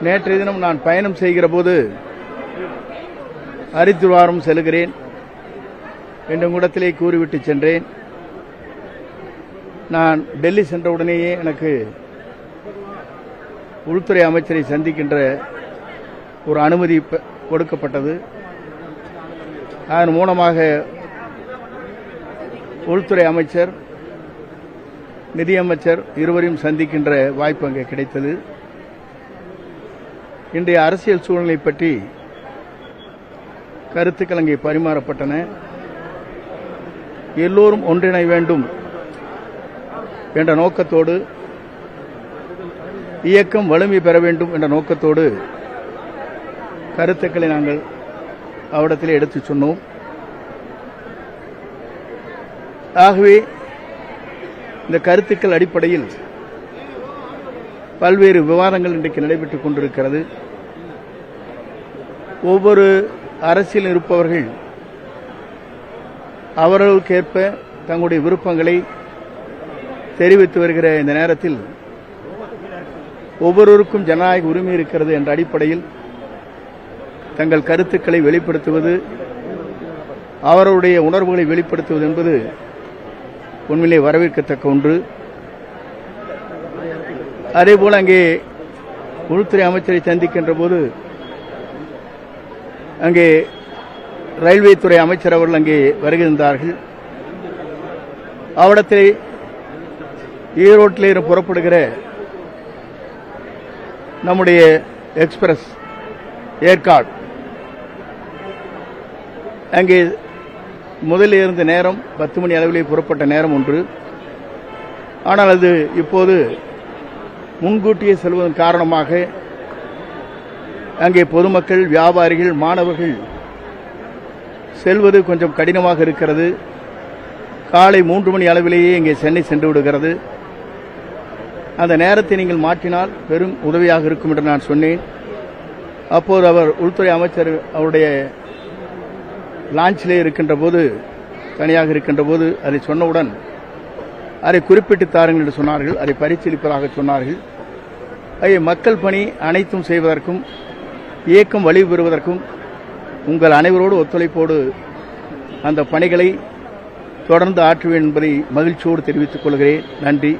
நேற்றைய தினம் நான் பயணம் செய்கிற போது ஹரித்வாரம் செல்கிறேன் என்ற கூடத்திலே கூறிவிட்டு சென்றேன். நான் டெல்லி சென்றவுடனேயே எனக்கு உள்துறை அமைச்சரை சந்திக்கின்ற ஒரு அனுமதி கொடுக்கப்பட்டது. அதன் மூலமாக உள்துறை அமைச்சர், நிதியமைச்சர் இருவரையும் சந்திக்கின்ற வாய்ப்பு அங்கே கிடைத்தது. இன்றைய அரசியல் சூழ்நிலை பற்றி கருத்துக்கள் அங்கே பரிமாறப்பட்டன. எல்லோரும் ஒன்றிணைய வேண்டும் என்ற நோக்கத்தோடு, இயக்கம் வலிமை பெற வேண்டும் என்ற நோக்கத்தோடு கருத்துக்களை நாங்கள் அவரிடத்தில் எடுத்துச் சொன்னோம். ஆகவே இந்த கருத்துக்கள் அடிப்படையில் பல்வேறு விவாதங்கள் இன்றைக்கு நடைபெற்றுக் கொண்டிருக்கிறது. ஒவ்வொரு அரசியல் இருப்பவர்கள் அவர்களுக்கேற்ப தங்களுடைய விருப்பங்களை தெரிவித்து வருகிற இந்த நேரத்தில் ஒவ்வொருவருக்கும் ஜனநாயக உரிமை இருக்கிறது என்ற அடிப்படையில் தங்கள் கருத்துக்களை வெளிப்படுத்துவது, அவர்களுடைய உணர்வுகளை வெளிப்படுத்துவது என்பது உண்மையிலே வரவேற்கத்தக்க ஒன்று. அதேபோல் அங்கே உள்துறை அமைச்சரை சந்திக்கின்ற போது அங்கே ரயில்வே துறை அமைச்சர் அவர்கள் அங்கே வருகின்றார்கள். அவரிடத்தில் ஈரோட்டில் புறப்படுகிற நம்முடைய எக்ஸ்பிரஸ் ஏற்காடு அங்கே முதலில் இருந்த நேரம் 10 மணி அளவிலே புறப்பட்ட நேரம் ஒன்று. ஆனால் அது இப்போது முன்கூட்டியே செல்வதன் காரணமாக அங்கே பொதுமக்கள், வியாபாரிகள், மாணவர்கள் செல்வது கொஞ்சம் கடினமாக இருக்கிறது. காலை 3 மணி அளவிலேயே இங்கே சென்னை சென்று விடுகிறது. அந்த நேரத்தை நீங்கள் மாற்றினால் பெரும் உதவியாக இருக்கும் என்று நான் சொன்னேன். அப்போது அவர் உள்துறை அமைச்சர் அவருடைய லான்ச்சிலே இருக்கின்ற போது, தனியாக இருக்கின்ற போது அதை சொன்னவுடன் அதை குறிப்பிட்டு தாருங்கள் என்று சொன்னார்கள். அதை பரிசீலிப்பதாக சொன்னார்கள். மக்கள் பணி அனைத்தும் செய்வதற்கும், இயக்கம் வலிவு பெறுவதற்கும் உங்கள் அனைவரோடு ஒத்துழைப்போடு அந்த பணிகளை தொடர்ந்து ஆற்றுவேன் என்பதை மகிழ்ச்சியோடு தெரிவித்துக் கொள்கிறேன். நன்றி.